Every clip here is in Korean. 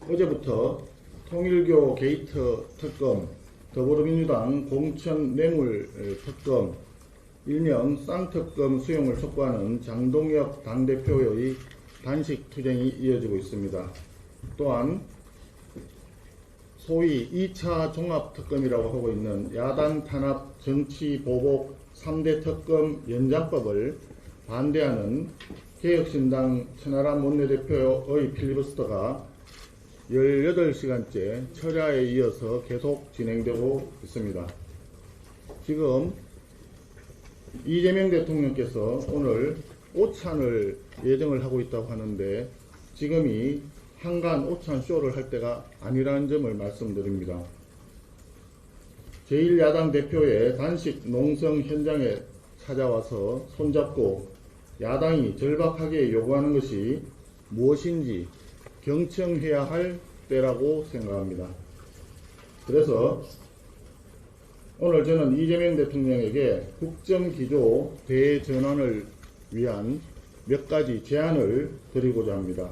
어제부터 통일교 게이트 특검, 더불어민주당 공천 뇌물 특검, 일명 쌍특검 수용을 촉구하는 장동혁 당대표의 단식 투쟁이 이어지고 있습니다. 또한 소위 2차 종합특검이라고 하고 있는 야당 탄압 정치보복 3대 특검 연장법을 반대하는 개혁신당 천하람 원내대표의 필리버스터가 18시간째 철야에 이어서 계속 진행되고 있습니다. 지금 이재명 대통령께서 오늘 오찬을 예정을 하고 있다고 하는데 지금이 한간 오찬 쇼를 할 때가 아니라는 점을 말씀드립니다. 제1야당 대표의 단식 농성 현장에 찾아와서 손잡고 야당이 절박하게 요구하는 것이 무엇인지 경청해야 할 때라고 생각합니다. 그래서 오늘 저는 이재명 대통령에게 국정기조 대전환을 위한 몇 가지 제안을 드리고자 합니다.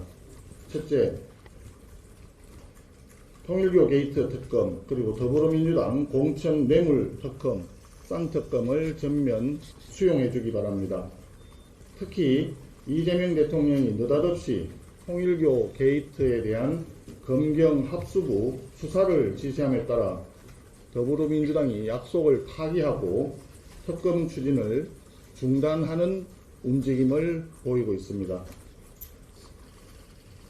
첫째, 통일교 게이트 특검, 그리고 더불어민주당 공천 뇌물 특검, 쌍특검을 전면 수용해 주기 바랍니다. 특히 이재명 대통령이 느닷없이 통일교 게이트에 대한 검경 합수부 수사를 지시함에 따라 더불어민주당이 약속을 파기하고 특검 추진을 중단하는 움직임을 보이고 있습니다.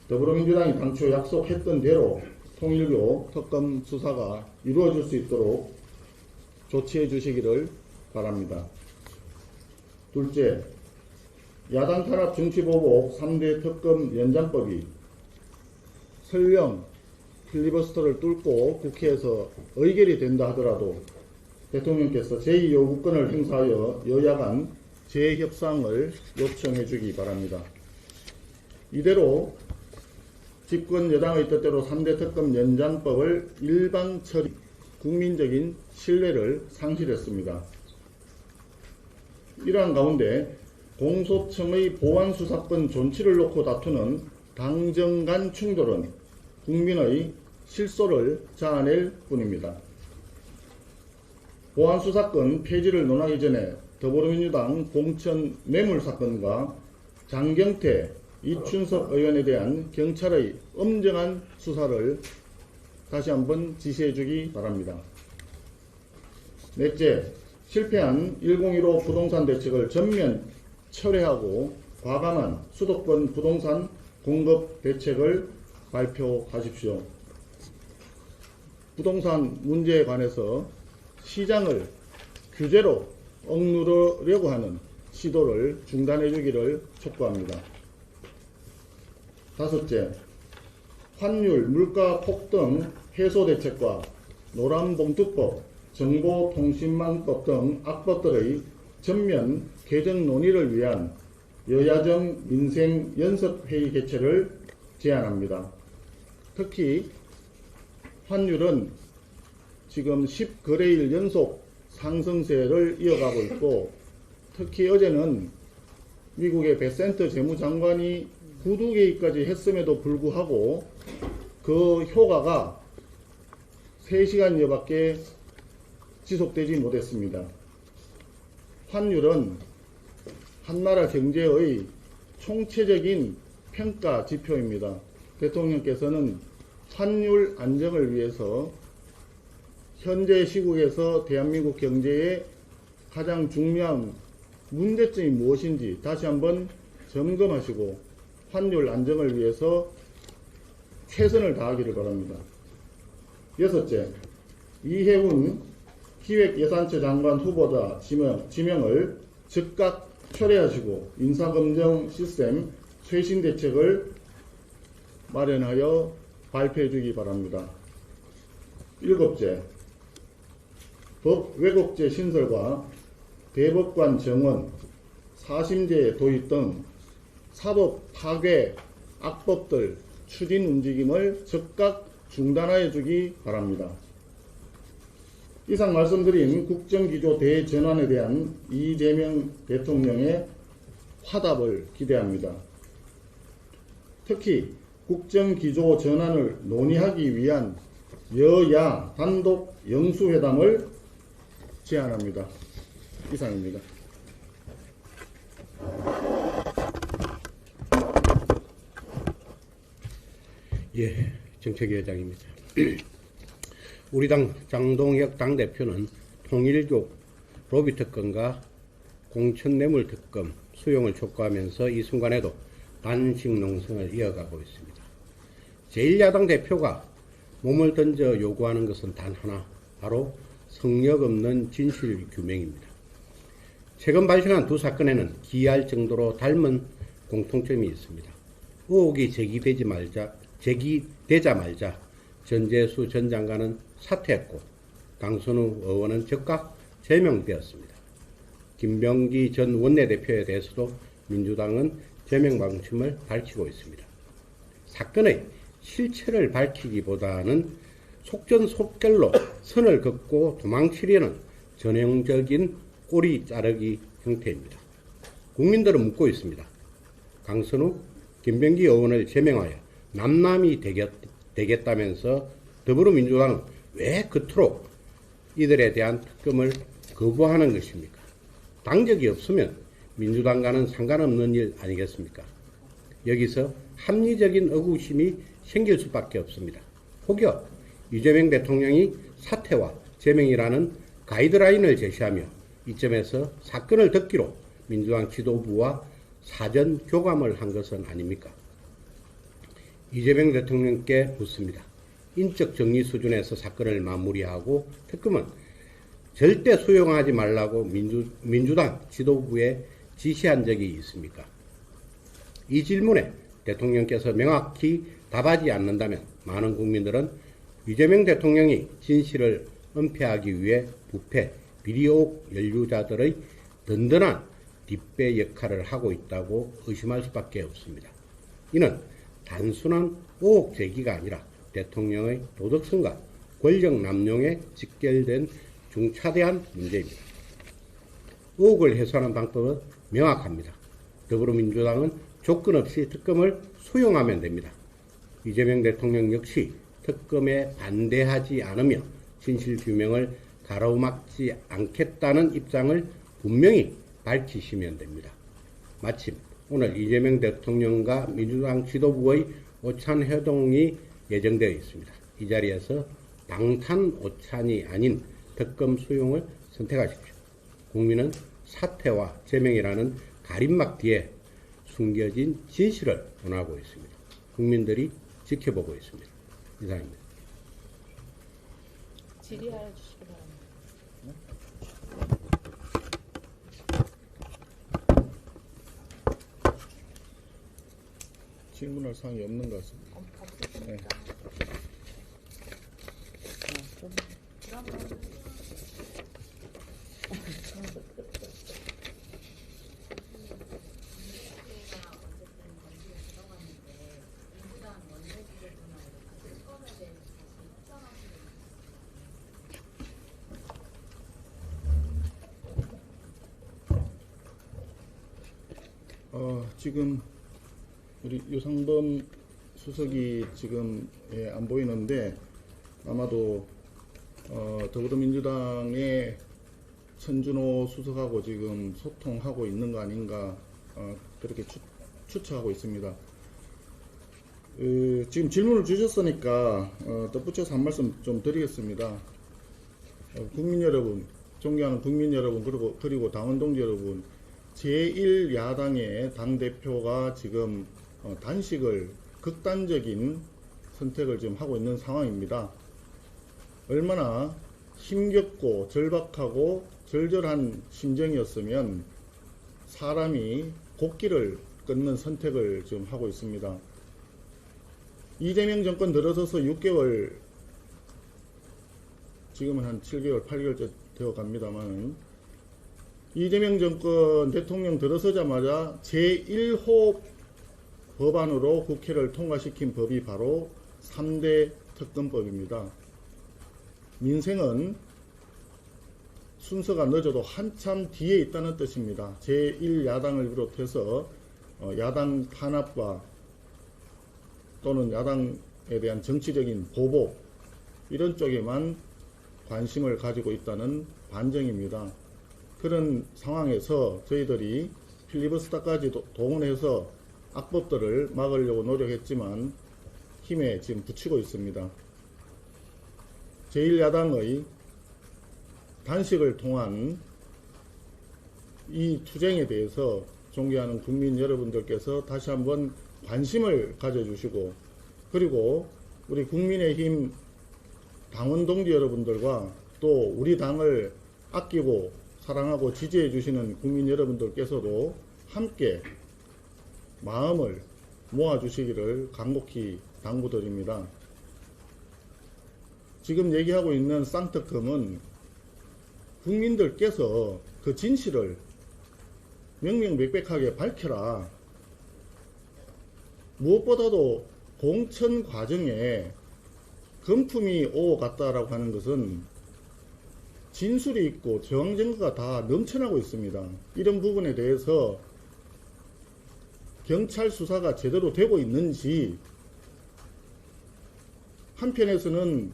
더불어민주당이 당초 약속했던 대로 통일교 특검 수사가 이루어질 수 있도록 조치해 주시기를 바랍니다. 둘째, 야당 탄압 정치보복 3대 특검 연장법이 설령 필리버스터를 뚫고 국회에서 의결이 된다 하더라도 대통령께서 제2요구권을 행사하여 여야 간 재협상을 요청해 주기 바랍니다. 이대로 집권 여당의 뜻대로 3대 특검 연장법을 일방 처리, 국민적인 신뢰를 상실했습니다. 이러한 가운데 공소청의 보안수사권 존치를 놓고 다투는 당정 간 충돌은 국민의 실소를 자아낼 뿐입니다. 보안수사권 폐지를 논하기 전에 더불어민주당 공천 뇌물 사건과 장경태, 이춘석 의원에 대한 경찰의 엄정한 수사를 다시 한번 지시해 주기 바랍니다. 넷째, 실패한 1015 부동산 대책을 전면 철회하고 과감한 수도권 부동산 공급 대책을 발표하십시오. 부동산 문제에 관해서 시장을 규제로 억누르려고 하는 시도를 중단해 주기를 촉구합니다. 다섯째, 환율, 물가 폭등 해소 대책과 노란봉투법, 정보통신망법 등 악법들의 전면 개정 논의를 위한 여야정 민생연석회의 개최를 제안합니다. 특히 환율은 지금 10거래일 연속 상승세를 이어가고 있고 특히 어제는 미국의 베센트 재무장관이 구두 개입까지 했음에도 불구하고 그 효과가 3시간여밖에 지속되지 못했습니다. 환율은 한나라 경제의 총체적인 평가 지표입니다. 대통령께서는 환율 안정을 위해서 현재 시국에서 대한민국 경제의 가장 중요한 문제점이 무엇인지 다시 한번 점검하시고 환율 안정을 위해서 최선을 다하기를 바랍니다. 여섯째, 이해운 기획예산처 장관 후보자 지명을 즉각 철회하시고 인사검증 시스템 쇄신 대책을 마련하여 발표해 주기 바랍니다. 일곱째, 법 왜곡죄 신설과 대법관 정원, 사심제 도입 등 사법 파괴 악법들 추진 움직임을 즉각 중단하여 주기 바랍니다. 이상 말씀드린 국정기조 대전환에 대한 이재명 대통령의 화답을 기대합니다. 특히 국정기조 전환을 논의하기 위한 여야 단독 영수회담을 제안합니다. 이상입니다. 예, 정책위원장입니다. 우리 당 장동혁 당대표는 통일교 로비 특검과 공천뇌물 특검 수용을 촉구하면서 이 순간에도 단식 농성을 이어가고 있습니다. 제1야당 대표가 몸을 던져 요구하는 것은 단 하나, 바로 성역 없는 진실 규명입니다. 최근 발생한 두 사건에는 기이할 정도로 닮은 공통점이 있습니다. 의혹이 제기되자마자 전재수 전 장관은 사퇴했고 강선우 의원은 즉각 제명되었습니다. 김병기 전 원내대표에 대해서도 민주당은 제명 방침을 밝히고 있습니다. 사건의 실체를 밝히기보다는 속전속결로 선을 긋고 도망치려는 전형적인 꼬리 자르기 형태입니다. 국민들은 묻고 있습니다. 강선우, 김병기 의원을 제명하여 남남이 되겠다면서 더불어민주당은 왜 그토록 이들에 대한 특검을 거부하는 것입니까? 당적이 없으면 민주당과는 상관없는 일 아니겠습니까? 여기서 합리적인 의구심이 생길 수밖에 없습니다. 혹여 이재명 대통령이 사퇴와 제명이라는 가이드라인을 제시하며 이점에서 사건을 덮기로 민주당 지도부와 사전 교감을 한 것은 아닙니까? 이재명 대통령께 묻습니다. 인적 정리 수준에서 사건을 마무리하고 특검은 절대 수용하지 말라고 민주당 지도부에 지시한 적이 있습니까? 이 질문에 대통령께서 명확히 답하지 않는다면 많은 국민들은 이재명 대통령이 진실을 은폐하기 위해 부패, 비리의혹 연루자들의 든든한 뒷배 역할을 하고 있다고 의심할 수밖에 없습니다. 이는 단순한 의혹 제기가 아니라 대통령의 도덕성과 권력 남용에 직결된 중차대한 문제입니다. 의혹을 해소하는 방법은 명확합니다. 더불어민주당은 조건 없이 특검을 수용하면 됩니다. 이재명 대통령 역시 특검에 반대하지 않으며 진실규명을 가로막지 않겠다는 입장을 분명히 밝히시면 됩니다. 마침 오늘 이재명 대통령과 민주당 지도부의 오찬회동이 예정되어 있습니다. 이 자리에서 방탄 오찬이 아닌 특검 수용을 선택하십시오. 국민은 사퇴와 제명이라는 가림막 뒤에 숨겨진 진실을 원하고 있습니다. 국민들이 지켜보고 있습니다. 이상입니다. 질의하여 주시기 바랍니다. 질문할 사항이 없는 것 같습니다. 없으십니까? 네. 그러면 지금 우리 유상범 수석이 지금 안 보이는데 아마도 더불어민주당의 천준호 수석하고 지금 소통하고 있는 거 아닌가 그렇게 추측하고 있습니다. 지금 질문을 주셨으니까 덧붙여서 한 말씀 좀 드리겠습니다. 국민 여러분, 존경하는 국민 여러분, 그리고 당원 동지 여러분, 제1야당의 당대표가 지금 단식을 극단적인 선택을 지금 하고 있는 상황입니다. 얼마나 힘겹고 절박하고 절절한 심정이었으면 사람이 곡기를 끊는 선택을 지금 하고 있습니다. 이재명 정권 들어서서 6개월, 지금은 한 7개월, 8개월째 되어 갑니다만, 이재명 정권 대통령 들어서자마자 제1호 법안으로 국회를 통과시킨 법이 바로 3대 특검법입니다. 민생은 순서가 늦어도 한참 뒤에 있다는 뜻입니다. 제1야당을 비롯해서 야당 탄압과 또는 야당에 대한 정치적인 보복 이런 쪽에만 관심을 가지고 있다는 반증입니다. 그런 상황에서 저희들이 필리버스터까지 동원해서 악법들을 막으려고 노력했지만 힘에 지금 붙이고 있습니다. 제1야당의 단식을 통한 이 투쟁에 대해서 존경하는 국민 여러분들께서 다시 한번 관심을 가져주시고, 그리고 우리 국민의힘 당원 동지 여러분들과 또 우리 당을 아끼고 사랑하고 지지해 주시는 국민 여러분들께서도 함께 마음을 모아주시기를 간곡히 당부드립니다. 지금 얘기하고 있는 쌍특검은 국민들께서 그 진실을 명명백백하게 밝혀라. 무엇보다도 공천 과정에 금품이 오갔다라고 하는 것은 진술이 있고 정황 증거가 다 넘쳐나고 있습니다. 이런 부분에 대해서 경찰 수사가 제대로 되고 있는지, 한편에서는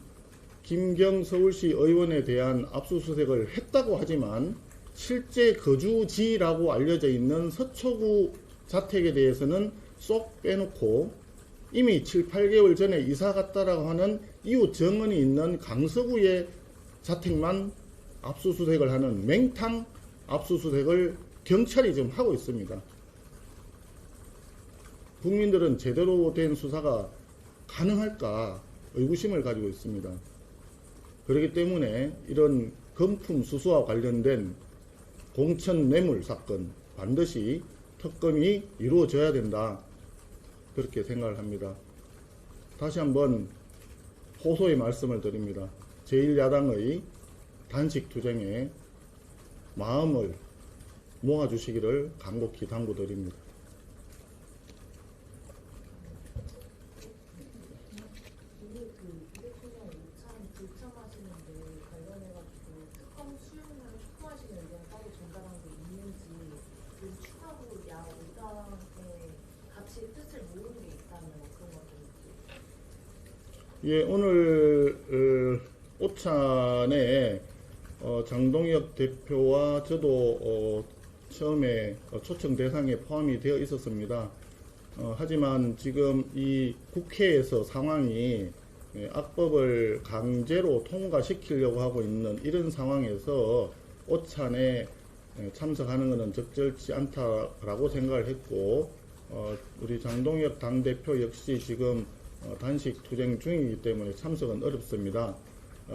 김경 서울시 의원에 대한 압수수색을 했다고 하지만 실제 거주지라고 알려져 있는 서초구 자택에 대해서는 쏙 빼놓고 이미 7, 8개월 전에 이사 갔다라고 하는 이웃 정언이 있는 강서구의 자택만 압수수색을 하는 맹탕 압수수색을 경찰이 지금 하고 있습니다. 국민들은 제대로 된 수사가 가능할까 의구심을 가지고 있습니다. 그렇기 때문에 이런 금품 수수와 관련된 공천 뇌물 사건 반드시 특검이 이루어져야 된다, 그렇게 생각을 합니다. 다시 한번 호소의 말씀을 드립니다. 제1야당의 단식 투쟁에 마음을 모아주시기를 간곡히 당부드립니다. 예, 오늘 오찬에 장동혁 대표와 저도 처음에 초청 대상에 포함이 되어 있었습니다. 하지만 지금 이 국회에서 상황이 악법을 강제로 통과시키려고 하고 있는 이런 상황에서 오찬에 참석하는 것은 적절치 않다라고 생각을 했고, 우리 장동혁 당대표 역시 지금 단식 투쟁 중이기 때문에 참석은 어렵습니다.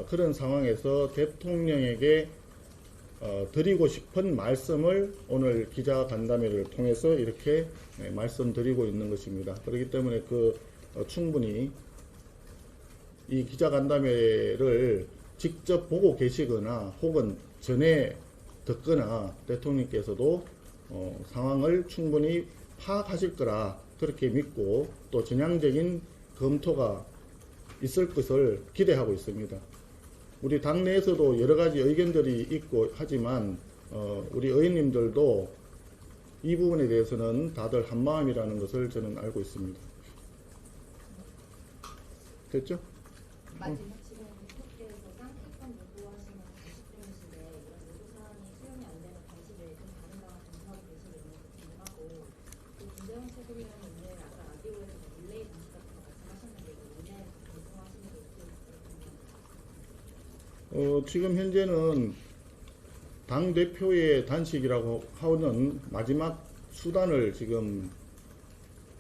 그런 상황에서 대통령에게 드리고 싶은 말씀을 오늘 기자간담회를 통해서 이렇게 말씀드리고 있는 것입니다. 그렇기 때문에 충분히 이 기자간담회를 직접 보고 계시거나 혹은 전에 듣거나 대통령께서도 상황을 충분히 파악하실 거라 그렇게 믿고 또 전향적인 검토가 있을 것을 기대하고 있습니다. 우리 당내에서도 여러 가지 의견들이 있고 하지만 우리 의원님들도 이 부분에 대해서는 다들 한마음이라는 것을 저는 알고 있습니다. 됐죠? 마지막 지금 국회에서 쌍특검 요구하시는 단식 중이신데 이런 요구사항이 수용이 안 되는 단식에 좀 다른 방안 검토하고 계시는 있는지 궁금하고, 또 김재원 최고위원은 오늘 아까 라디오에서 릴레이 단식 같은 거 말씀하셨는데 이거 릴레이 결정하시는 게 어떻게 있을까요? 지금 현재는 당대표의 단식이라고 하는 마지막 수단을 지금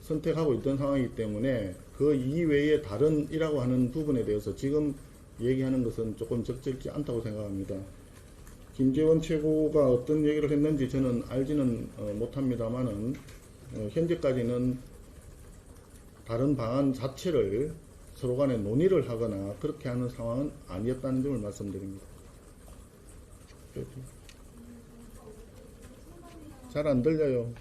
선택하고 있던 상황이기 때문에 그 이외에 다른 이라고 하는 부분에 대해서 지금 얘기하는 것은 조금 적절치 않다고 생각합니다. 김재원 최고가 어떤 얘기를 했는지 저는 알지는 못합니다만은 현재까지는 다른 방안 자체를 서로 간에 논의를 하거나 그렇게 하는 상황은 아니었다는 점을 말씀드립니다. 잘 안 들려요.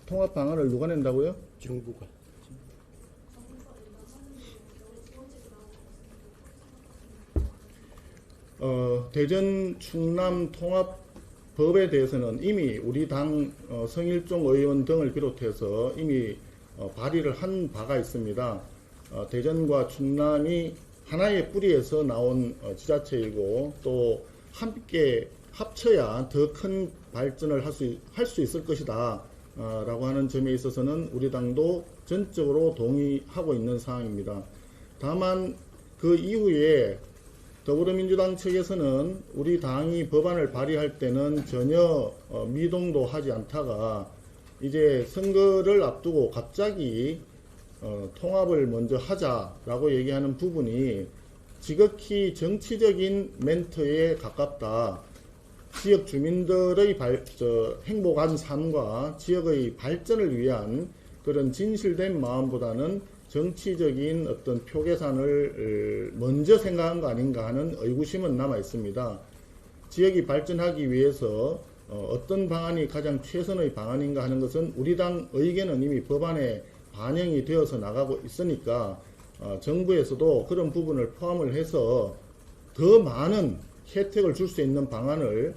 통합 방안을 누가 낸다고요? 정부가. 대전 충남 통합법에 대해서는 이미 우리 당 성일종 의원 등을 비롯해서 이미 발의를 한 바가 있습니다. 대전과 충남이 하나의 뿌리에서 나온 지자체이고 또 함께 합쳐야 더 큰 발전을 할 수 있을 것이다 라고 하는 점에 있어서는 우리 당도 전적으로 동의하고 있는 사항입니다. 다만 그 이후에 더불어민주당 측에서는 우리 당이 법안을 발의할 때는 전혀 미동도 하지 않다가 이제 선거를 앞두고 갑자기 통합을 먼저 하자라고 얘기하는 부분이 지극히 정치적인 멘트에 가깝다. 지역 주민들의 행복한 삶과 지역의 발전을 위한 그런 진실된 마음보다는 정치적인 어떤 표 계산을 먼저 생각한 거 아닌가 하는 의구심은 남아 있습니다. 지역이 발전하기 위해서 어떤 방안이 가장 최선의 방안인가 하는 것은 우리 당 의견은 이미 법안에 반영이 되어서 나가고 있으니까 정부에서도 그런 부분을 포함을 해서 더 많은 혜택을 줄 수 있는 방안을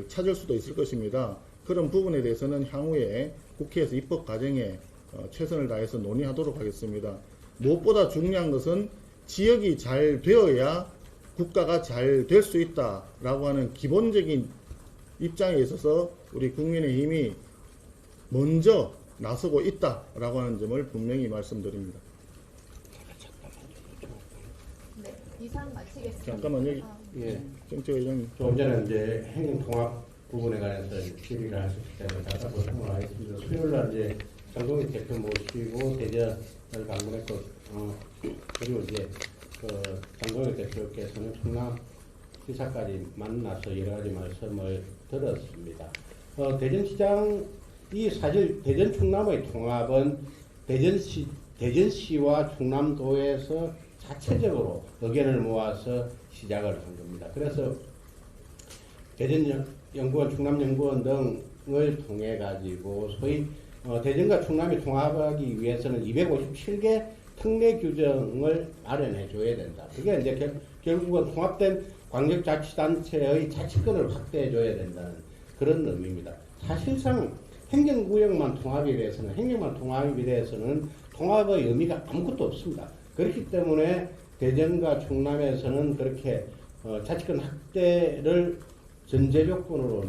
찾을 수도 있을 것입니다. 그런 부분에 대해서는 향후에 국회에서 입법 과정에 최선을 다해서 논의하도록 하겠습니다. 무엇보다 중요한 것은 지역이 잘 되어야 국가가 잘 될 수 있다라고 하는 기본적인 입장에 있어서 우리 국민의힘이 먼저 나서고 있다라고 하는 점을 분명히 말씀드립니다. 네, 이상 마치겠습니다. 잠깐만 여기 예. 정책의장님. 조금 전에 이제 행정통합 부분에 관해서 질의를 하셨기 때문에 다시 보충을 하겠습니다. 수요일 날 이제 장동익 대표 모시고 대전을 방문했고, 그리고 이제 장동익 대표께서는 충남 지사까지 만나서 여러 가지 말씀을 들었습니다. 대전시장이 사실 대전 충남의 통합은 대전시와 충남도에서 자체적으로 의견을 모아서 시작을 한 겁니다. 그래서 대전연구원, 충남연구원 등을 통해 가지고 소위 대전과 충남이 통합하기 위해서는 257개 특례 규정을 마련해 줘야 된다. 그게 이제 결국은 통합된 광역자치단체의 자치권을 확대해 줘야 된다는 그런 의미입니다. 사실상 행정구역만 통합에 대해서는 통합의 의미가 아무것도 없습니다. 그렇기 때문에 대전과 충남에서는 그렇게 자치권 확대를 전제 조건으로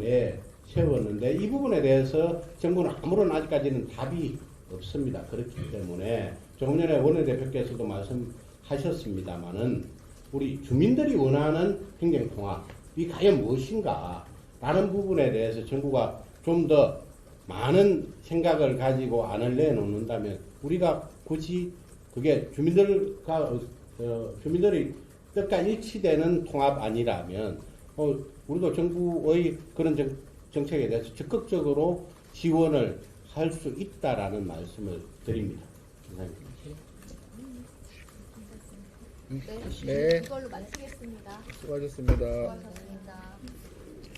세웠는데 이 부분에 대해서 정부는 아무런 아직까지는 답이 없습니다. 그렇기 때문에 조금 전에 원내대표께서도 말씀하셨습니다마는 우리 주민들이 원하는 행정통합이 과연 무엇인가 라는 부분에 대해서 정부가 좀 더 많은 생각을 가지고 안을 내놓는다면 우리가 굳이 그게 주민들의 뜻과 일치되는 통합 아니라면 우리도 정부의 그런 정책에 대해서 적극적으로 지원을 할 수 있다라는 말씀을 드립니다. 감사합니다. 네, 네. 이걸로 마치겠습니다. 수고하셨습니다. 수고하셨습니다.